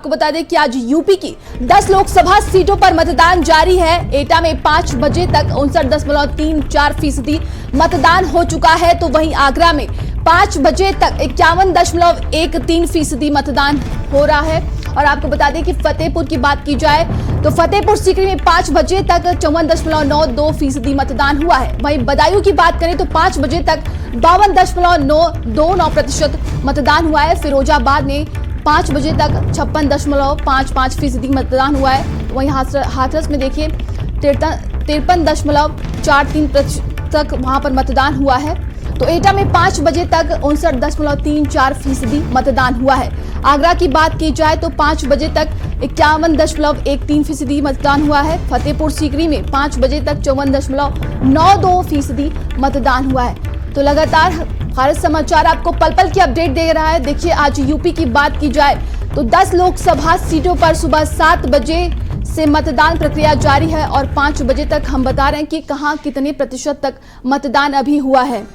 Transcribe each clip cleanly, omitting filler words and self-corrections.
आपको बता दें कि आज यूपी की 10 लोकसभा सीटों पर मतदान जारी है। एटा में 5 बजे तक 59.34% मतदान हो चुका है, तो वहीं आगरा में 5 बजे तक 51.13% मतदान हो रहा है। और आपको बता दें कि फतेहपुर की बात की जाए तो फतेहपुर सीकरी में 5 बजे तक 54.92% मतदान हुआ है। वहीं बदायूं की बात करें तो 5 बजे तक 52.929% मतदान हुआ है। फिरोजाबाद में 5 बजे तक 56.55% मतदान हुआ है। वहीं हाथरस में देखिए 53.43% तक वहां पर मतदान हुआ है। तो एटा में 5 बजे तक 59.34% मतदान हुआ है। आगरा की बात की जाए तो 5 बजे तक 51.13% मतदान हुआ है। फतेहपुर सीकरी में 5 बजे तक 54.92% मतदान हुआ है। तो लगातार भारत समाचार आपको पल पल की अपडेट दे रहा है। देखिए आज यूपी की बात की जाए तो 10 लोकसभा सीटों पर सुबह 7 बजे से मतदान प्रक्रिया जारी है और 5 बजे तक हम बता रहे हैं कि कहां कितने प्रतिशत तक मतदान अभी हुआ है।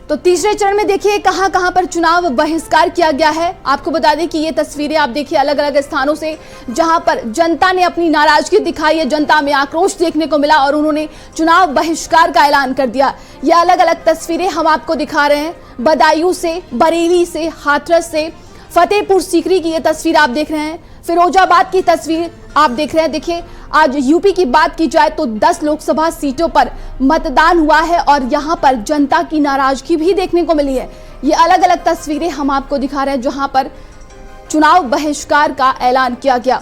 तो तीसरे चरण में देखिए कहां कहां पर चुनाव बहिष्कार किया गया है। आपको बता दें कि ये तस्वीरें आप देखिए अलग अलग स्थानों से जहां पर जनता ने अपनी नाराजगी दिखाई है, जनता में आक्रोश देखने को मिला और उन्होंने चुनाव बहिष्कार का ऐलान कर दिया। ये अलग अलग तस्वीरें हम आपको दिखा रहे हैं। बदायूं से, बरेली से, हाथरस से, फतेहपुर सीकरी की ये तस्वीर आप देख रहे हैं। फिरोजाबाद की तस्वीर आप देख रहे हैं। देखिए आज यूपी की बात की जाए तो 10 लोकसभा सीटों पर मतदान हुआ है और यहां पर जनता की नाराजगी भी देखने को मिली है। ये अलग अलग तस्वीरें हम आपको दिखा रहे हैं जहां पर चुनाव बहिष्कार का ऐलान किया गया।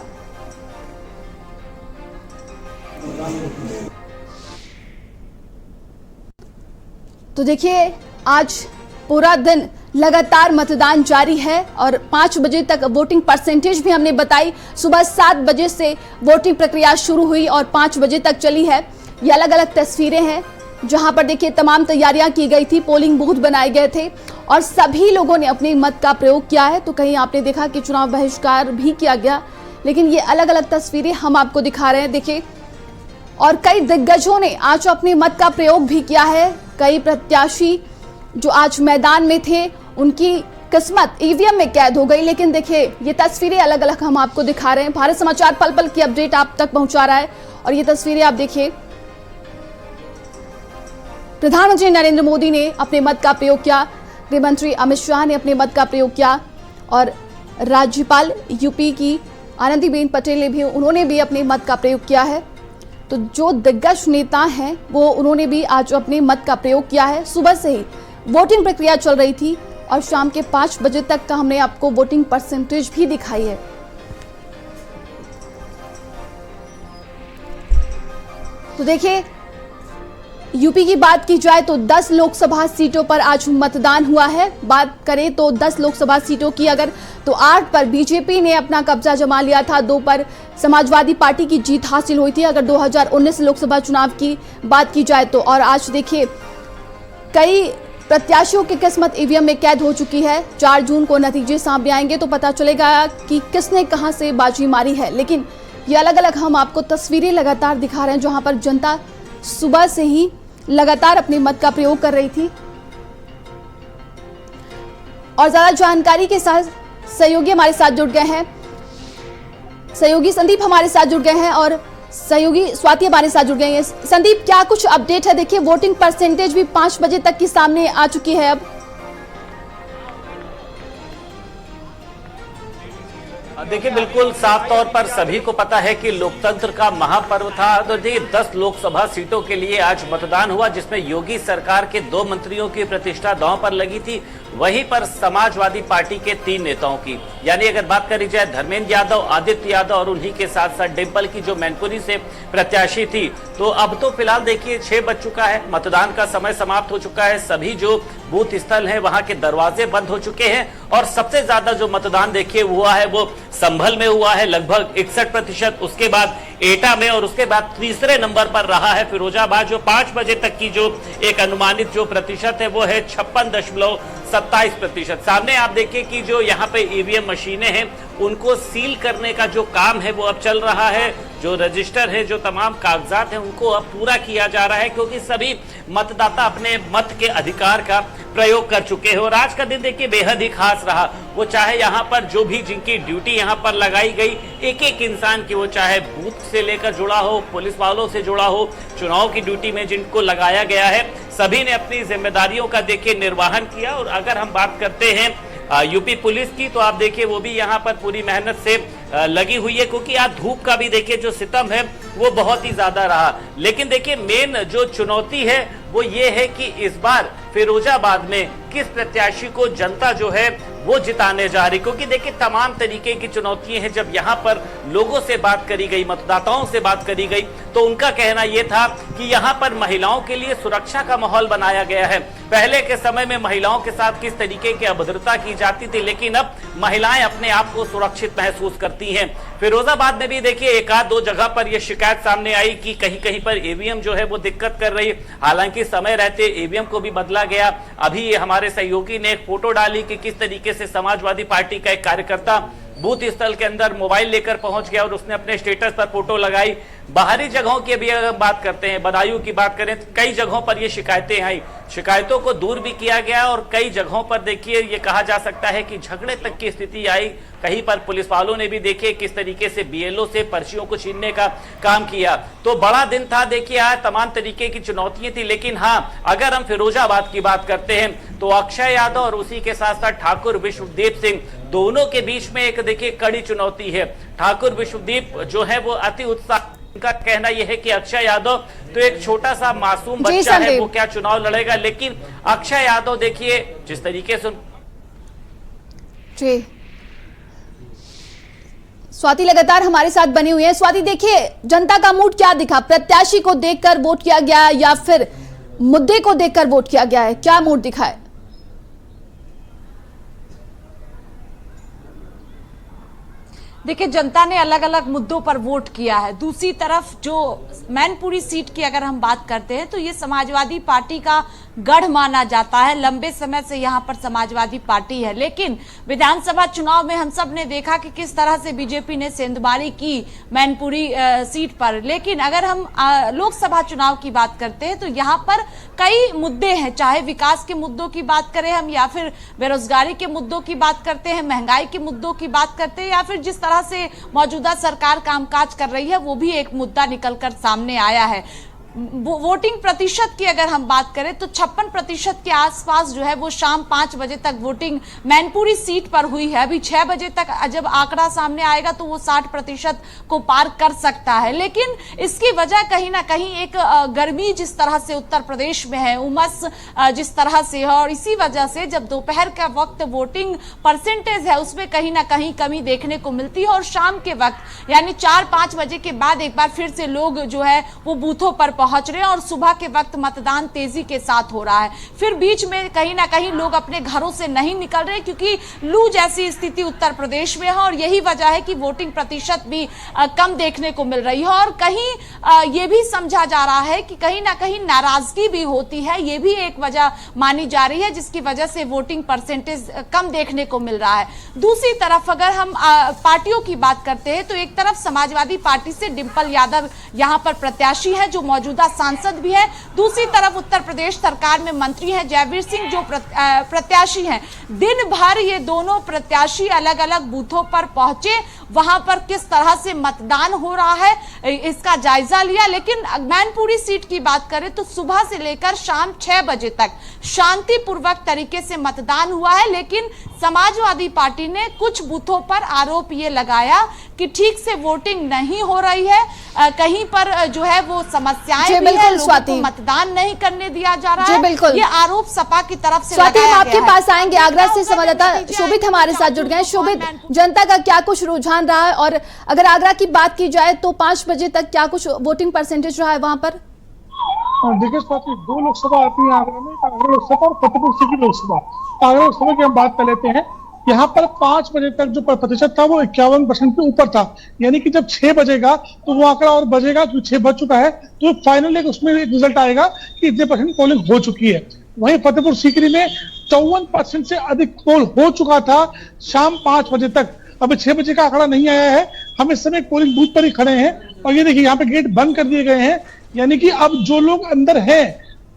तो देखिए आज पूरा दिन लगातार मतदान जारी है और 5 बजे तक वोटिंग परसेंटेज भी हमने बताई। सुबह 7 बजे से वोटिंग प्रक्रिया शुरू हुई और 5 बजे तक चली है। ये अलग अलग तस्वीरें हैं जहां पर देखिए तमाम तैयारियां की गई थी, पोलिंग बूथ बनाए गए थे और सभी लोगों ने अपने मत का प्रयोग किया है। तो कहीं आपने देखा कि चुनाव बहिष्कार भी किया गया, लेकिन ये अलग अलग तस्वीरें हम आपको दिखा रहे हैं। देखिए और कई दिग्गजों ने आज अपने मत का प्रयोग भी किया है। कई प्रत्याशी जो आज मैदान में थे उनकी किस्मत ईवीएम में कैद हो गई। लेकिन देखिए ये तस्वीरें अलग अलग हम आपको दिखा रहे हैं। भारत समाचार पल पल की अपडेट आप तक पहुंचा रहा है और ये तस्वीरें आप देखिए प्रधानमंत्री नरेंद्र मोदी ने अपने मत का प्रयोग किया, गृह मंत्री अमित शाह ने अपने मत का प्रयोग किया और राज्यपाल यूपी की आनंदीबेन पटेल ने भी उन्होंने भी अपने मत का प्रयोग किया है। तो जो दिग्गज नेता हैं वो उन्होंने भी आज अपने मत का प्रयोग किया है। सुबह से ही वोटिंग प्रक्रिया चल रही थी और शाम के 5 बजे तक का हमने आपको वोटिंग परसेंटेज भी दिखाई है। तो देखिए यूपी की बात की जाए तो 10 लोकसभा सीटों पर आज मतदान हुआ है। बात करें तो 10 लोकसभा सीटों की अगर तो 8 पर बीजेपी ने अपना कब्जा जमा लिया था, 2 पर समाजवादी पार्टी की जीत हासिल हुई थी अगर 2019 लोकसभा चुनाव की बात की जाए तो। और आज देखिए कई प्रत्याशियों की किस्मत ईवीएम में कैद हो चुकी है। 4 जून को नतीजे सामने आएंगे तो पता चलेगा कि किसने कहां से बाजी मारी है। लेकिन ये अलग अलग हम आपको तस्वीरें लगातार दिखा रहे हैं जहां पर जनता सुबह से ही लगातार अपने मत का प्रयोग कर रही थी। और ज्यादा जानकारी के साथ सहयोगी हमारे साथ जुड़ गए हैं, सहयोगी संदीप हमारे साथ जुड़ गए हैं और सहयोगी स्वाति हमारे साथ जुड़ गए हैं। संदीप क्या कुछ अपडेट है? देखिए वोटिंग परसेंटेज भी 5 बजे तक की सामने आ चुकी है। अब देखिए बिल्कुल साफ तौर पर सभी को पता है कि लोकतंत्र का महापर्व था। तो देखिए 10 लोकसभा सीटों के लिए आज मतदान हुआ जिसमें योगी सरकार के 2 मंत्रियों की प्रतिष्ठा दांव पर लगी थी, वहीं पर समाजवादी पार्टी के 3 नेताओं की, यानी अगर बात करी जाए धर्मेंद्र यादव, आदित्य यादव और उन्हीं के साथ साथ डिंपल की जो मैनपुरी से प्रत्याशी थी। तो अब तो फिलहाल देखिए 6 बज चुका है, मतदान का समय समाप्त हो चुका है, सभी जो बूथ स्थल हैं वहां के दरवाजे बंद हो चुके हैं और सबसे ज्यादा जो मतदान देखिए हुआ है वो संभल में हुआ है लगभग 61%, उसके बाद एटा में और उसके बाद तीसरे नंबर पर रहा है फिरोजाबाद। जो 5 बजे तक की जो एक अनुमानित जो प्रतिशत है वो है 56.27%। सामने आप देखिए कि जो यहाँ पे ईवीएम मशीनें हैं उनको सील करने का जो काम है वो अब चल रहा है। जो रजिस्टर है, जो तमाम कागजात हैं, उनको अब पूरा किया जा रहा है, क्योंकि सभी मतदाता अपने मत के अधिकार का प्रयोग कर चुके हैं। और आज का दिन देखिए बेहद ही खास रहा। वो चाहे यहाँ पर जो भी जिनकी ड्यूटी यहाँ पर लगाई गई, एक एक इंसान की, वो चाहे बूथ से लेकर जुड़ा हो, पुलिस वालों से जुड़ा हो, चुनाव की ड्यूटी में जिनको लगाया गया है, सभी ने अपनी जिम्मेदारियों का देखिए निर्वहन किया। और अगर हम बात करते हैं यूपी पुलिस की, तो आप देखिए वो भी यहाँ पर पूरी मेहनत से लगी हुई है, क्योंकि आज धूप का भी देखिए जो सितम है वो बहुत ही ज्यादा रहा। लेकिन देखिए मेन जो चुनौती है वो ये है कि इस बार फिरोजाबाद में किस प्रत्याशी को जनता जो है वो जिताने जा रही, क्योंकि देखिए तमाम तरीके की चुनौतियां हैं। जब यहाँ पर लोगों से बात करी गई, मतदाताओं से बात करी गई, तो उनका कहना यह था कि यहाँ पर महिलाओं के लिए सुरक्षा का माहौल बनाया गया है। पहले के समय में महिलाओं के साथ किस तरीके की अभद्रता की जाती थी, लेकिन अब महिलाएं अपने आप को सुरक्षित महसूस करती हैं। फिरोजाबाद में भी देखिए एक आध दो जगह पर यह शिकायत सामने आई कि कहीं कहीं पर ईवीएम जो है वो दिक्कत कर रही है। हालांकि समय रहते ईवीएम को भी बदला गया। अभी हमारे सहयोगी ने एक फोटो डाली कि किस तरीके से समाजवादी पार्टी का एक कार्यकर्ता बूथ स्थल के अंदर मोबाइल लेकर पहुंच गया और उसने अपने स्टेटस पर फोटो लगाई। बाहरी जगहों की अभी अगर बात करते हैं, बदायूं की बात करें, तो कई जगहों पर ये शिकायतें आई। शिकायतों को दूर भी किया गया और कई जगहों पर देखिए ये कहा जा सकता है कि झगड़े तक की स्थिति आई। कहीं पर पुलिस वालों ने भी देखिए किस तरीके से बीएलओ से पर्चियों को छीनने का काम किया। तो बड़ा दिन था देखिए, आज तमाम तरीके की चुनौतियां थी। लेकिन हाँ, अगर हम फिरोजाबाद की बात करते हैं तो अक्षय यादव और उसी के साथ साथ ठाकुर विश्वदीप सिंह, दोनों के बीच में एक देखिए कड़ी चुनौती है। ठाकुर विश्वदीप जो है वो अति उत्साह, उनका कहना यह है कि अक्षय यादव तो एक छोटा सा मासूम बच्चा है, वो क्या चुनाव लड़ेगा। लेकिन अक्षय यादव देखिए जिस तरीके से स्वाति लगातार हमारे साथ बनी हुई है। स्वाति, देखिए जनता का मूड क्या दिखा? प्रत्याशी को देखकर वोट किया गया या फिर मुद्दे को देखकर वोट किया गया है? क्या मूड दिखा है? देखिए, जनता ने अलग अलग मुद्दों पर वोट किया है। दूसरी तरफ जो मैनपुरी सीट की अगर हम बात करते हैं तो ये समाजवादी पार्टी का गढ़ माना जाता है। लंबे समय से यहाँ पर समाजवादी पार्टी है, लेकिन विधानसभा चुनाव में हम सब ने देखा कि किस तरह से बीजेपी ने सेंधमारी की मैनपुरी सीट पर। लेकिन अगर हम लोकसभा चुनाव की बात करते हैं तो यहाँ पर कई मुद्दे हैं, चाहे विकास के मुद्दों की बात करें हम, या फिर बेरोजगारी के मुद्दों की बात करते हैं, महंगाई के मुद्दों की बात करते हैं, या फिर जिस तरह से मौजूदा सरकार कामकाज कर रही है वो भी एक मुद्दा निकलकर सामने आया है। वोटिंग प्रतिशत की अगर हम बात करें तो 56% के आसपास जो है वो शाम 5 बजे तक वोटिंग मैनपुरी सीट पर हुई है। अभी 6 बजे तक जब आंकड़ा सामने आएगा तो वो 60% को पार कर सकता है। लेकिन इसकी वजह कहीं ना कहीं एक गर्मी जिस तरह से उत्तर प्रदेश में है, उमस जिस तरह से है, और इसी वजह से जब दोपहर का वक्त वोटिंग परसेंटेज है उसमें कहीं ना कहीं कमी देखने को मिलती है। और शाम के वक्त यानी 4-5 बजे के बाद एक बार फिर से लोग जो है वो बूथों पर पहुंच रहे हैं और सुबह के वक्त मतदान तेजी के साथ हो रहा है। फिर बीच में कहीं ना कहीं लोग अपने घरों से नहीं निकल रहे क्योंकि लू जैसी स्थिति उत्तर प्रदेश में है, और यही वजह है कि वोटिंग प्रतिशत भी कम देखने को मिल रही है। और कहीं ये भी समझा जा रहा है कि कहीं ना कहीं नाराजगी भी होती है, ये भी एक वजह मानी जा रही है जिसकी वजह से वोटिंग परसेंटेज कम देखने को मिल रहा है। दूसरी तरफ अगर हम पार्टियों की बात करते हैं तो एक तरफ समाजवादी पार्टी से डिंपल यादव यहाँ पर प्रत्याशी है जो मौजूदा सांसद भी है, दूसरी तरफ उत्तर प्रदेश सरकार में मंत्री हैं जयवीर सिंह जो प्रत्याशी हैं। दिन भर ये दोनों प्रत्याशी अलग अलग बूथों पर पहुंचे, वहां पर किस तरह से मतदान हो रहा है इसका जायजा लिया। लेकिन मैनपुरी सीट की बात करें तो सुबह से लेकर शाम 6 बजे तक शांतिपूर्वक तरीके से मतदान हुआ है। लेकिन समाजवादी पार्टी ने कुछ बूथों पर आरोप ये लगाया कि ठीक से वोटिंग नहीं हो रही है, कहीं पर जो है वो समस्याएं भी है, लोगों को मतदान नहीं करने दिया जा रहा है। ये आरोप सपा की तरफ से स्वाति, हम आपके पास आएंगे। आगरा से संवाददाता शोभित हमारे साथ जुड़ गए। शोभित, जनता का क्या कुछ रुझान रहा है, और अगर आगरा की बात की जाए तो 5 बजे तक क्या कुछ वोटिंग परसेंटेज रहा है वहां पर? देखिए स्वाति, 2 लोकसभा आती है आगरा में, आगरा लोकसभा और फतेहपुर सीकरी लोकसभा। आगरा लोकसभा की हम बात कर लेते हैं। यहाँ पर 5 बजे तक जो प्रतिशत था वो 51% के ऊपर था, यानी कि जब 6 बजेगा तो वो आंकड़ा और बजेगा, जो 6 बज चुका है तो फाइनल उसमें एक रिजल्ट आएगा कि इतने परसेंट पोलिंग हो चुकी है। वहीं फतेहपुर सीकरी में 54% से अधिक पोल हो चुका था शाम 5 बजे तक। अभी 6 बजे का आंकड़ा नहीं आया है, हम इस समय पोलिंग बूथ पर ही खड़े हैं और ये देखिए यहाँ पे गेट बंद कर दिए गए हैं, यानी कि अब जो लोग अंदर हैं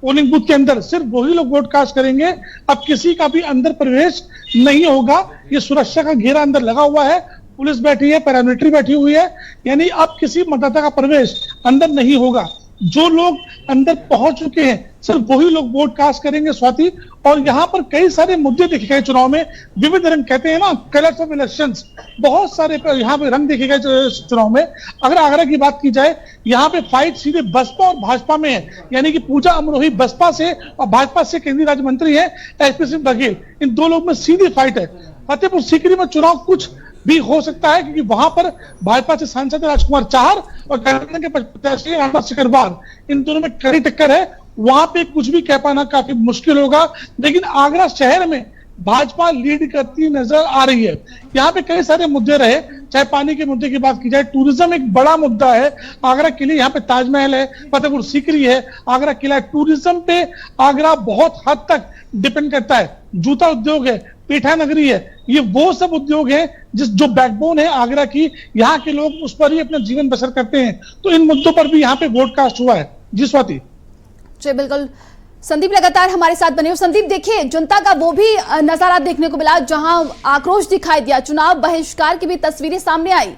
पोलिंग बूथ के अंदर सिर्फ वही लोग वोट कास्ट करेंगे। अब किसी का भी अंदर प्रवेश नहीं होगा। ये सुरक्षा का घेरा अंदर लगा हुआ है, पुलिस बैठी है, पैरामिलिट्री बैठी हुई है, यानी अब किसी मतदाता का प्रवेश अंदर नहीं होगा। जो लोग अंदर पहुंच चुके हैं सिर्फ वही लोग वोट कास्ट करेंगे स्वाति। और यहाँ पर कई सारे मुद्दे देखे गए चुनाव में, विविध रंग कहते हैं ना, कलर्स ऑफ इलेक्शंस, बहुत सारे यहाँ पे रंग देखे गए चुनाव में। अगर आगरा की बात की जाए, यहाँ पे फाइट सीधे बसपा और भाजपा में है, यानी कि पूजा अमरोही बसपा से और भाजपा से केंद्रीय राज्य मंत्री है एसपी सिंह बघेल, इन दो लोग में सीधी फाइट है। फतेहपुर सीकरी में चुनाव कुछ भी हो सकता है, क्योंकि वहां पर भाजपा से सांसद राजकुमार चाहर और गठबंधन के प्रत्याशी अहमद सिकरवार, इन दोनों में कड़ी टक्कर है। वहां पे कुछ भी कह पाना काफी मुश्किल होगा, लेकिन आगरा शहर में भाजपा लीड करती नजर आ रही है। यहाँ पे कई सारे मुद्दे रहे, चाहे पानी के मुद्दे की बात की जाए, टूरिज्म एक बड़ा मुद्दा है आगरा के लिए। यहाँ पे ताजमहल है, फतेहपुर सीकरी है, आगरा किला है। टूरिज्म पे आगरा बहुत हद तक डिपेंड करता है। जूता उद्योग है, पीठा नगरी है, ये वो सब उद्योग है जो बैकबोन है आगरा की। यहाँ के लोग उस पर ही अपना जीवन बसर करते हैं। तो इन मुद्दों पर भी यहाँ पे वोट कास्ट हुआ है। जी स्वाति। जी बिल्कुल, संदीप लगातार हमारे साथ बने हो। संदीप, देखिए जनता का वो भी नजारा देखने को मिला जहां आक्रोश दिखाई दिया, चुनाव बहिष्कार की भी तस्वीरें सामने आई।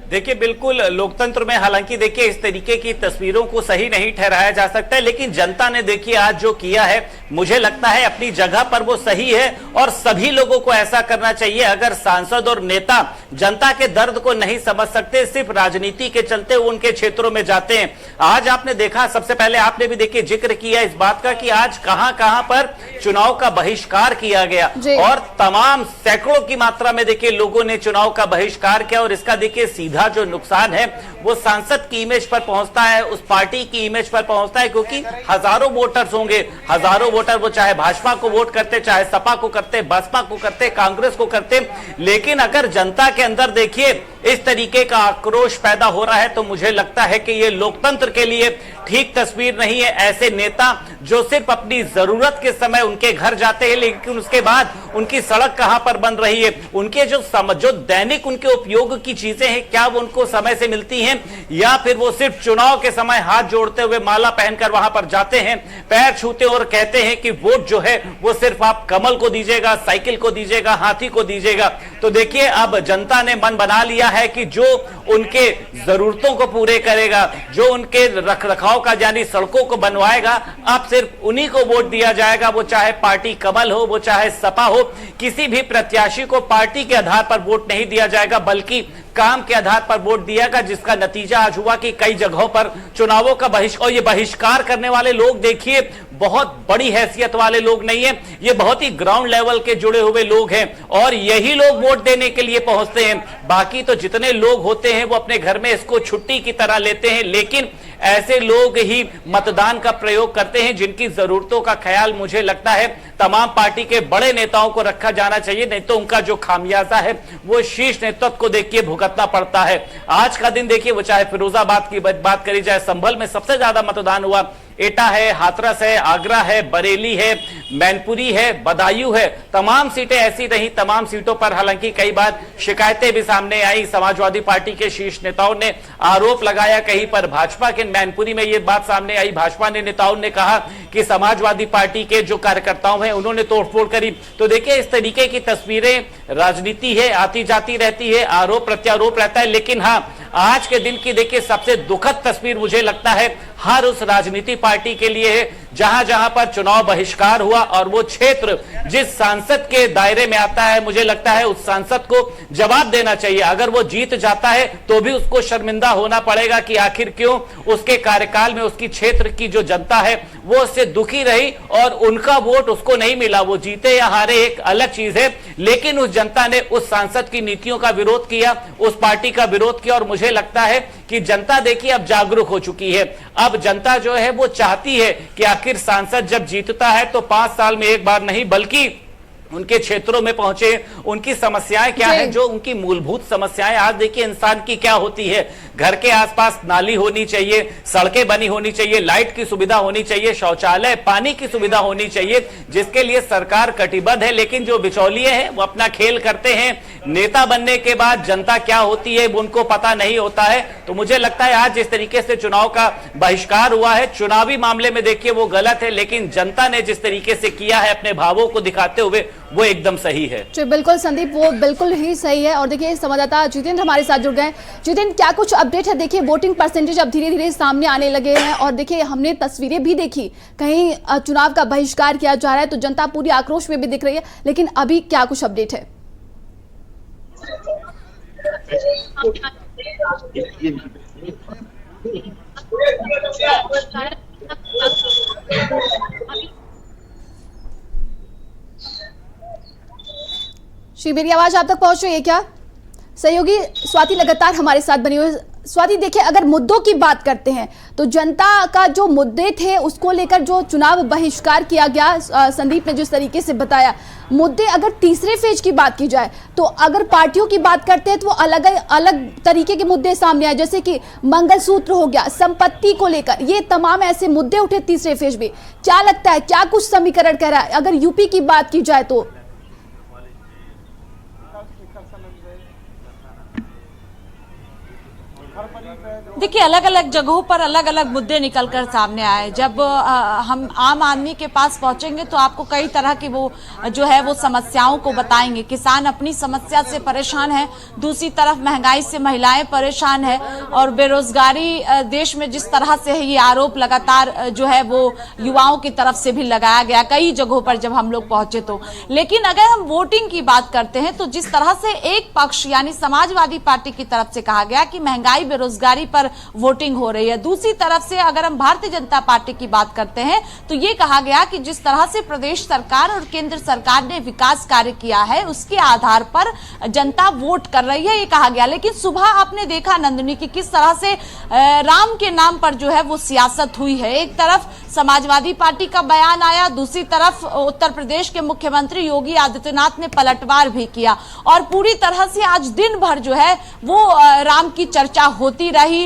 देखिए बिल्कुल, लोकतंत्र में हालांकि देखिए इस तरीके की तस्वीरों को सही नहीं ठहराया जा सकता है, लेकिन जनता ने देखिए आज जो किया है, मुझे लगता है अपनी जगह पर वो सही है और सभी लोगों को ऐसा करना चाहिए। अगर सांसद और नेता जनता के दर्द को नहीं समझ सकते, सिर्फ राजनीति के चलते उनके क्षेत्रों में जाते हैं। आज आपने देखा, सबसे पहले आपने भी देखिए जिक्र किया इस बात का कि आज कहां कहां पर चुनाव का बहिष्कार किया गया और तमाम सैकड़ों की मात्रा में देखिए लोगों ने चुनाव का बहिष्कार किया। और इसका देखिए सीधा जो नुकसान है वो सांसद की इमेज पर पहुंचता है, उस पार्टी की इमेज पर पहुंचता है, क्योंकि हजारों वोटर्स होंगे, हजारों वोटर, वो चाहे भाजपा को वोट करते, चाहे सपा को करते, बसपा को करते, कांग्रेस को करते। लेकिन अगर जनता के अंदर देखिए इस तरीके का आक्रोश पैदा हो रहा है तो मुझे लगता है कि ये लोकतंत्र के लिए ठीक तस्वीर नहीं है। ऐसे नेता जो सिर्फ अपनी जरूरत के समय उनके घर जाते हैं, लेकिन उसके बाद उनकी सड़क कहां पर बन रही है, उनके जो दैनिक उनके उपयोग की चीजें हैं, क्या वो उनको समय से मिलती हैं, या फिर वो सिर्फ चुनाव के समय हाथ जोड़ते हुए माला पहनकर वहां पर जाते हैं, पैर छूते और कहते हैं कि वोट जो है वो सिर्फ आप कमल को दीजिएगा, साइकिल को दीजिएगा, हाथी को दीजिएगा। तो देखिए अब जनता ने मन बना लिया है कि जो उनके जरूरतों को पूरे करेगा, जो उनके रखरखाव का यानी सड़कों को बनवाएगा, अब सिर्फ उन्हीं को वोट दिया जाएगा। वो चाहे पार्टी कमल हो, वो चाहे सपा हो, किसी भी प्रत्याशी को पार्टी के आधार पर वोट नहीं दिया जाएगा, बल्कि काम के आधार पर वोट दिया गया, जिसका नतीजा आज हुआ कि कई जगहों पर चुनावों का बहिष्कार। ये बहिष्कार करने वाले लोग देखिए बहुत बड़ी हैसियत वाले लोग नहीं है, ये बहुत ही ग्राउंड लेवल के जुड़े हुए लोग हैं और यही लोग वोट देने के लिए पहुंचते हैं। बाकी तो जितने लोग होते हैं वो अपने घर में इसको छुट्टी की तरह लेते हैं, लेकिन ऐसे लोग ही मतदान का प्रयोग करते हैं जिनकी जरूरतों का ख्याल मुझे लगता है तमाम पार्टी के बड़े नेताओं को रखा जाना चाहिए, नहीं तो उनका जो खामियाजा है वो शीर्ष नेतृत्व को देखिए भुगतना पड़ता है। आज का दिन देखिए, वो चाहे फिरोजाबाद की बात करी जाए, संभल में सबसे ज्यादा मतदान हुआ, एटा है, हाथरस है, आगरा है, बरेली है, मैनपुरी है, बदायूं है, तमाम सीटें ऐसी रही। तमाम सीटों पर हालांकि कई बार शिकायतें भी सामने आई। समाजवादी पार्टी के शीर्ष नेताओं ने आरोप लगाया, कहीं पर भाजपा के मैनपुरी में ये बात सामने आई, भाजपा ने नेताओं ने कहा कि समाजवादी पार्टी के जो कार्यकर्ताओं हैं उन्होंने तोड़फोड़ करी। तो देखिए इस तरीके की तस्वीरें, राजनीति है, आती जाती रहती है, आरोप प्रत्यारोप रहता है। लेकिन हाँ, आज के दिन की देखिए सबसे दुखद तस्वीर मुझे लगता है हर उस राजनीति पार्टी के लिए है जहां जहां पर चुनाव बहिष्कार हुआ और वो क्षेत्र जिस सांसद के दायरे में आता है, मुझे लगता है उस सांसद को जवाब देना चाहिए। अगर वो जीत जाता है तो भी उसको शर्मिंदा होना पड़ेगा कि आखिर क्यों उसके कार्यकाल में उसकी क्षेत्र की जो जनता है वो उससे दुखी रही और उनका वोट उसको नहीं मिला। वो जीते या हारे एक अलग चीज है, लेकिन उस जनता ने उस सांसद की नीतियों का विरोध किया, उस पार्टी का विरोध किया। और मुझे लगता है कि जनता देखिए अब जागरूक हो चुकी है। अब जनता जो है वो चाहती है कि आखिर सांसद जब जीतता है तो 5 साल में एक बार नहीं बल्कि उनके क्षेत्रों में पहुंचे, उनकी समस्याएं क्या है, जो उनकी मूलभूत समस्याएं। आज देखिए इंसान की क्या होती है, घर के आसपास नाली होनी चाहिए, सड़कें बनी होनी चाहिए, लाइट की सुविधा होनी चाहिए, शौचालय पानी की सुविधा होनी चाहिए, जिसके लिए सरकार कटिबद्ध है। लेकिन जो बिचौलिए हैं वो अपना खेल करते हैं। नेता बनने के बाद जनता क्या होती है उनको पता नहीं होता है। तो मुझे लगता है आज जिस तरीके से चुनाव का बहिष्कार हुआ है, चुनावी मामले में देखिए वो गलत है, लेकिन जनता ने जिस तरीके से किया है अपने भावों को दिखाते हुए, वो एकदम सही है। जी बिल्कुल संदीप, वो बिल्कुल ही सही है। और देखिए संवाददाता जितेंद्र हमारे साथ जुड़ गए। जितेंद्र, क्या कुछ अपडेट है? देखिए वोटिंग परसेंटेज अब धीरे धीरे सामने आने लगे हैं और देखिए हमने तस्वीरें भी देखी, कहीं चुनाव का बहिष्कार किया जा रहा है तो जनता पूरी आक्रोश में भी दिख रही है, लेकिन अभी क्या कुछ अपडेट है? श्री, मेरी आवाज आप तक पहुंच रही है क्या? सहयोगी स्वाति लगातार हमारे साथ बनी हुई। स्वाति, देखिए अगर मुद्दों की बात करते हैं तो जनता का जो मुद्दे थे उसको लेकर जो चुनाव बहिष्कार किया गया, संदीप ने जिस तरीके से बताया, मुद्दे अगर तीसरे फेज की बात की जाए तो अगर पार्टियों की बात करते हैं तो वो अलग अलग तरीके के मुद्दे सामने आए, जैसे कि मंगलसूत्र हो गया, संपत्ति को लेकर, ये तमाम ऐसे मुद्दे उठे तीसरे फेज में। क्या लगता है, क्या कुछ समीकरण कह रहा है अगर यूपी की बात की जाए तो? देखिए अलग अलग जगहों पर अलग अलग मुद्दे निकलकर सामने आए। जब हम आम आदमी के पास पहुंचेंगे तो आपको कई तरह की वो जो है वो समस्याओं को बताएंगे। किसान अपनी समस्या से परेशान है, दूसरी तरफ महंगाई से महिलाएं परेशान है और बेरोजगारी देश में जिस तरह से है, ये आरोप लगातार जो है वो युवाओं की तरफ से भी लगाया गया कई जगहों पर जब हम लोग पहुंचे तो। लेकिन अगर हम वोटिंग की बात करते हैं तो जिस तरह से एक पक्ष यानी समाजवादी पार्टी की तरफ से कहा गया कि महंगाई बेरोजगारी पर वोटिंग हो रही है, दूसरी तरफ से अगर हम भारतीय जनता पार्टी की बात करते हैं तो ये कहा गया कि जिस तरह से प्रदेश सरकार और केंद्र सरकार ने विकास कार्य किया है उसके आधार पर जनता वोट कर रही है, ये कहा गया। लेकिन सुबह आपने देखा नंदिनी की किस तरह से राम के नाम पर जो है वो सियासत हुई है। एक तरफ समाजवादी पार्टी का बयान आया, दूसरी तरफ उत्तर प्रदेश के मुख्यमंत्री योगी आदित्यनाथ ने पलटवार भी किया और पूरी तरह से आज दिन भर जो है वो राम की चर्चा होती रही,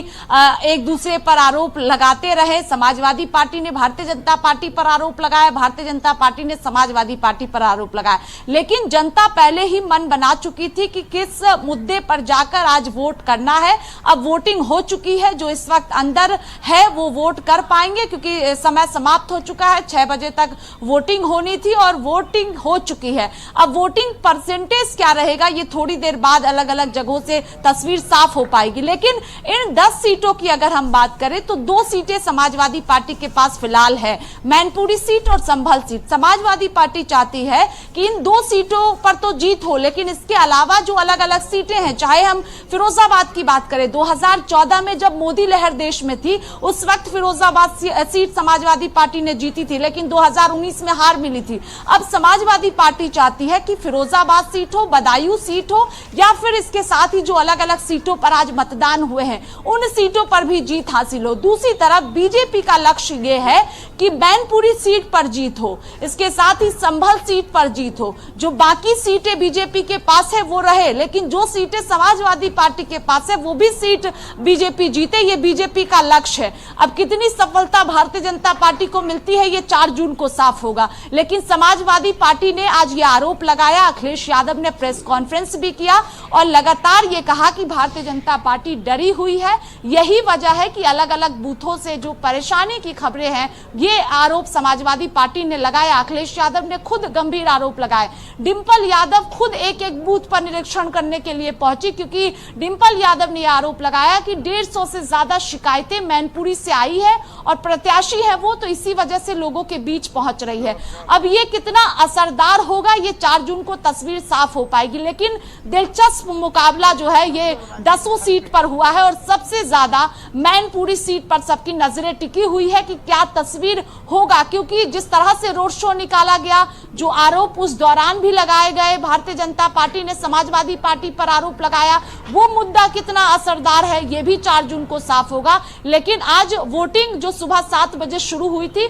एक दूसरे पर आरोप लगाते रहे। समाजवादी पार्टी ने भारतीय जनता पार्टी पर आरोप लगाया, भारतीय जनता पार्टी ने समाजवादी पार्टी पर आरोप लगाया। लेकिन जनता पहले ही मन बना चुकी थी कि किस मुद्दे पर जाकर आज वोट करना है। अब वोटिंग हो चुकी है, जो इस वक्त अंदर है वो वोट कर पाएंगे क्योंकि समय समाप्त हो चुका है। 6 बजे तक वोटिंग होनी थी और वोटिंग हो चुकी है। अब वोटिंग परसेंटेज क्या रहेगा ये थोड़ी देर बाद अलग अलग जगहों से तस्वीर साफ हो पाएगी। लेकिन इन 10 सीटों की अगर हम बात करें तो 2 सीटें समाजवादी पार्टी के पास फिलहाल है, मैनपुरी सीट और संभल सीट। समाजवादी पार्टी चाहती है कि इन 2 सीटों पर तो जीत हो, लेकिन इसके अलावा जो अलग अलग सीटें हैं, चाहे हम फिरोजाबाद की बात करें, 2014 में जब मोदी लहर देश में थी उस वक्त फिरोजाबाद सीट समाजवादी पार्टी ने जीती थी, लेकिन 2019 में हार मिली थी। अब समाजवादी पार्टी चाहती है कि फिरोजाबाद सीट हो, बदायूं सीट हो या फिर इसके साथ ही जो अलग अलग सीटों पर आज मतदान हुए हैं उन सीटों पर भी जीत हासिल हो। दूसरी तरफ बीजेपी का लक्ष्य यह है कि मैनपुरी सीट पर जीत हो, इसके साथ ही संभल सीट पर जीत हो। जो बाकी सीटें बीजेपी के पास है वो रहे, लेकिन जो सीटें समाजवादी पार्टी के पास है वो भी सीट बीजेपी जीते, ये बीजेपी का लक्ष्य है। अब कितनी सफलता भारतीय जनता पार्टी को मिलती है ये 4 जून को साफ होगा। लेकिन समाजवादी पार्टी ने आज ये आरोप लगाया, अखिलेश यादव ने प्रेस कॉन्फ्रेंस भी किया और लगातार ये कहा कि भारतीय जनता पार्टी डरी हुई है। यही वजह है कि अलग अलग बूथों से जो परेशानी की खबरें हैं ये आरोप समाजवादी पार्टी ने लगाया। अखिलेश यादव ने खुद गंभीर आरोप लगाए। डिंपल यादव खुद एक एक बूथ पर निरीक्षण करने के लिए पहुंची क्योंकि डिंपल यादव ने आरोप लगाया कि 150 से ज्यादा शिकायतें मैनपुरी से आई है और प्रत्याशी है वो, तो इसी वजह से लोगों के बीच पहुंच रही है। अब ये कितना असरदार होगा ये 4 जून को तस्वीर साफ हो पाएगी। लेकिन दिलचस्प मुकाबला जो है ये 10 सीट पर हुआ। हुआ है और सबसे ज्यादा मैनपुरी सीट पर सबकी नजरें टिकी हुई है कि क्या तस्वीर होगा, क्योंकि जिस तरह से रोड शो निकाला गया, जो आरोप उस दौरान भी लगाए गए, भारतीय जनता पार्टी ने समाजवादी पार्टी पर आरोप लगाया, वो मुद्दा कितना असरदार है ये भी 4 जून को साफ होगा। लेकिन आज वोटिंग जो सुबह 7 बजे शुरू हुई थी,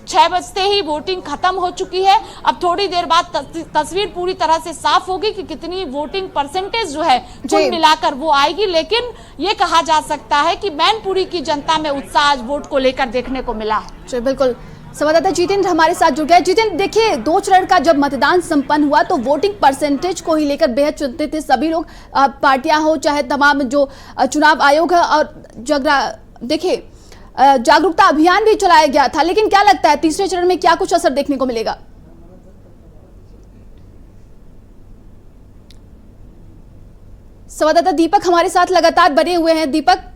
6 बजते ही वोटिंग खत्म हो चुकी है। अब थोड़ी देर बाद तस्वीर पूरी तरह से साफ होगी कि कितनी वोटिंग परसेंटेज जो है कुल मिलाकर वो आएगी। लेकिन ये कहा जा सकता है कि मैनपुरी की जनता में उत्साह आज वोट को लेकर देखने को मिला है। जी बिल्कुल, संवाददाता जितेंद्र हमारे साथ जुड़ गए। जितेंद्र, देखिए 2 चरण का जब मतदान संपन्न हुआ तो वोटिंग परसेंटेज को ही लेकर बेहद चिंतित थे सभी लोग, पार्टियां हो चाहे तमाम जो चुनाव आयोग है, और देखिए जागरूकता अभियान भी चलाया गया था। लेकिन क्या लगता है तीसरे चरण में क्या कुछ असर देखने को मिलेगा? संवाददाता दीपक हमारे साथ लगातार बने हुए हैं। दीपक,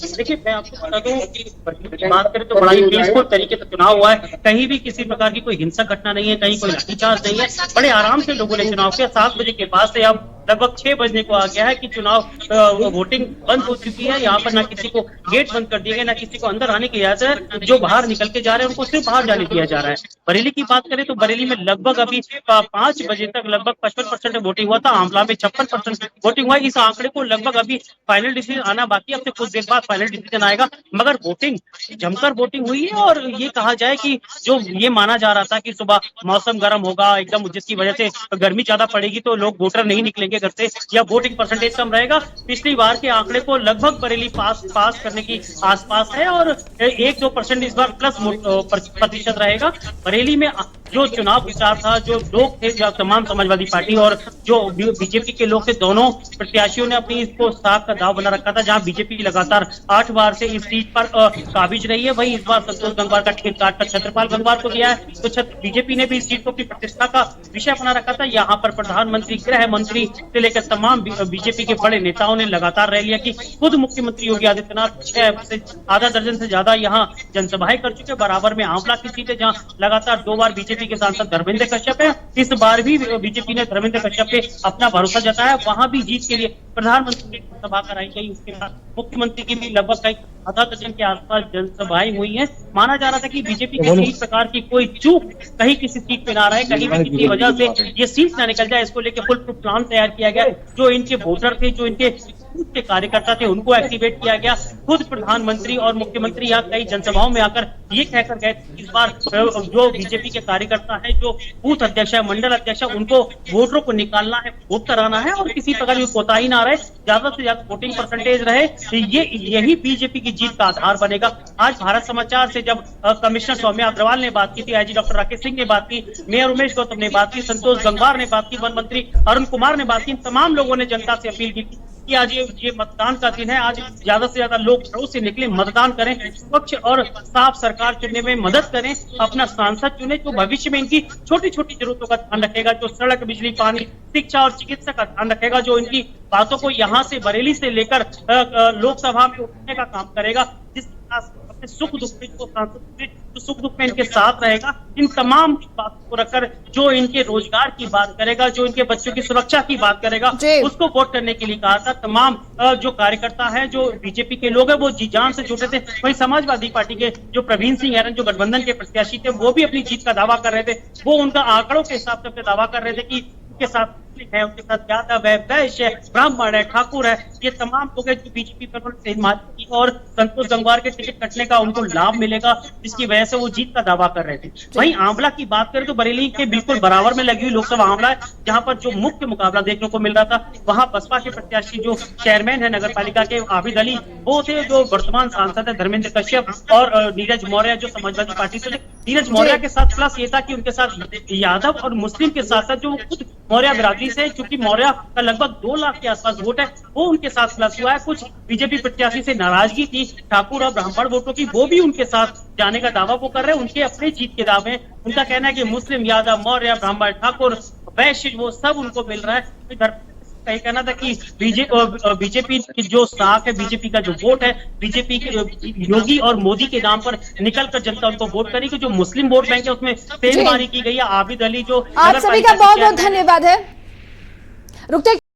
देखिए मैं आपको बता दूं कि बात करें तो बड़ा ही पीसफुल तरीके से चुनाव हुआ है। कहीं भी किसी प्रकार की कोई हिंसक घटना नहीं है, कहीं कोई लाठीचार्ज नहीं है। बड़े आराम से लोगों ने चुनाव किया। 7 बजे के बाद से अब लगभग 6 बजने को आ गया है कि चुनाव वोटिंग बंद हो चुकी है। यहाँ पर ना किसी को गेट बंद कर दिए गए, ना किसी को अंदर आने की इजाजत है। जो बाहर निकल के जा रहे हैं उनको सिर्फ बाहर जाने दिया जा रहा है। बरेली की बात करें तो बरेली में लगभग अभी 5 बजे तक लगभग 55% वोटिंग हुआ था। आंवला में 56% वोटिंग हुआ। इस आंकड़े को लगभग अभी फाइनल डिसीजन आना बाकी है। अब से कुछ देर बाद फाइनल डिसीजन आएगा, मगर वोटिंग जमकर वोटिंग हुई है। और ये कहा जाए कि जो ये माना जा रहा था कि सुबह मौसम गर्म होगा एकदम, जिसकी वजह से गर्मी ज्यादा पड़ेगी तो लोग वोटर नहीं निकलेंगे घर से या वोटिंग परसेंटेज कम रहेगा, पिछली बार के आंकड़े को लगभग बरेली पास करने की आसपास है। और 1-2% इस बार प्लस प्रतिशत रहेगा। बरेली में जो चुनाव प्रचार था, जो लोग थे, तमाम समाजवादी पार्टी और जो बीजेपी के लोग थे, दोनों प्रत्याशियों ने अपनी इसको साख का दाव बना रखा था। जहां बीजेपी लगातार 8 बार से इस सीट पर काबिज रही है, वही इस बार संतोष गंगवार का टिकट काटकर छत्रपाल गंगवार को दिया है। तो बीजेपी ने भी इस सीट को अपनी प्रतिष्ठा का विषय बना रखा था। यहाँ पर प्रधानमंत्री, गृह मंत्री से लेकर तमाम बीजेपी के बड़े नेताओं ने लगातार रैलियां की। खुद मुख्यमंत्री योगी आदित्यनाथ 6 से आधा दर्जन से ज्यादा यहाँ जनसभाएं कर चुके। बराबर में आंवला की सीट है जहाँ लगातार 2 बार बीजेपी के सांसद धर्मेंद्र कश्यप है। इस बार भी बीजेपी ने धर्मेंद्र कश्यप पे अपना भरोसा जताया। वहां भी जीत के लिए प्रधानमंत्री की सभा कराई गई। उसके साथ मुख्यमंत्री की भी लगभग कई आधा दर्जन के आसपास जनसभाएं हुई हैं। माना जा रहा था कि बीजेपी की किसी प्रकार की कोई चूक कहीं किसी सीट पे ना रहे, कहीं भी किसी वजह से ये सीट ना निकल जाए, इसको लेकर फुल प्रूफ प्लान तैयार किया गया। जो इनके वोटर थे, जो इनके के कार्यकर्ता थे, उनको एक्टिवेट किया गया। खुद प्रधानमंत्री और मुख्यमंत्री यहाँ कई जनसभाओं में आकर ये कहकर गए इस बार जो बीजेपी के कार्यकर्ता है, जो बूथ अध्यक्ष है, मंडल अध्यक्ष है, उनको वोटरों को निकालना है, वोट कराना है और किसी प्रकार की कोताही ना रहे, ज्यादा से ज्यादा वोटिंग परसेंटेज रहे। यही बीजेपी की जीत का आधार बनेगा। आज भारत समाचार से जब कमिश्नर सौम्या अग्रवाल ने बात की थी, आईजी डॉक्टर राकेश सिंह ने बात की, मेयर उमेश गौतम ने बात की, संतोष गंगवार ने बात की, वन मंत्री अरुण कुमार ने बात की, तमाम लोगों ने जनता से अपील की थी कि आज ये मतदान का दिन है। आज ज्यादा से ज्यादा लोग घरों से निकले, मतदान करें, स्वच्छ और साफ सरकार चुनने में मदद करें, अपना सांसद चुने जो भविष्य में इनकी छोटी छोटी जरूरतों का ध्यान रखेगा, जो सड़क, बिजली, पानी, शिक्षा और चिकित्सा का ध्यान रखेगा, जो इनकी बातों को यहाँ से बरेली से लेकर लोकसभा में उठाने का काम करेगा, जिस अपने सुख दुख में जो सुख दुख में इनके साथ रहेगा। इन तमाम बातों को रखकर जो इनके रोजगार की बात करेगा, जो इनके बच्चों की सुरक्षा की बात करेगा, उसको वोट करने के लिए कहा था। तमाम जो कार्यकर्ता है, जो बीजेपी के लोग हैं, वो जी जान से जुटे थे। वहीं समाजवादी पार्टी के जो प्रवीण सिंह एरन, जो गठबंधन के प्रत्याशी थे, वो भी अपनी जीत का दावा कर रहे थे। वो उनका आंकड़ों के हिसाब से अपने दावा कर रहे थे कि उनके साथ है, उनके साथ यादव है, वैश्य है, ब्राह्मण है, ठाकुर है, ये तमाम लोग हैं जो बीजेपी पर और संतोष गंगवार के टिकट कटने का उनको लाभ मिलेगा, जिसकी वजह से वो जीत का दावा कर रहे थे। वहीं आंवला की बात करें तो बरेली के बिल्कुल बराबर में लगी हुई लोकसभा आंवला है, जहां पर जो मुख्य मुकाबला देखने को मिल रहा था, वहां बसपा के प्रत्याशी जो चेयरमैन है नगर पालिका के आबिद अली, वो थे जो वर्तमान सांसद है धर्मेंद्र कश्यप, और नीरज मौर्य जो समाजवादी पार्टी से। नीरज मौर्य के साथ प्लस ये था कि उनके साथ यादव और मुस्लिम के साथ साथ जो खुद मौर्य बिरादरी से, चूंकि मौर्य का लगभग 2 लाख के आसपास वोट है, वो उनके साथ प्लस हुआ है। कुछ बीजेपी प्रत्याशी से नाराजगी थी ठाकुर और ब्राह्मण वोटों की, वो भी उनके साथ जाने का दावा वो कर रहे हैं। उनके अपने जीत के दावे, उनका कहना है कि मुस्लिम, यादव, मौर्य, ब्राह्मण, ठाकुर, वैश्य, वो सब उनको मिल रहा है। कहीं कहना था कि बीजेपी की जो साख है, बीजेपी का जो वोट है, बीजेपी के योगी और मोदी के नाम पर निकल कर जनता उनको वोट करेगी। जो मुस्लिम वोट बैंक है उसमें तेजबारी की गई है। आबिद अली जो आप सभी का बहुत बहुत धन्यवाद है। रुकते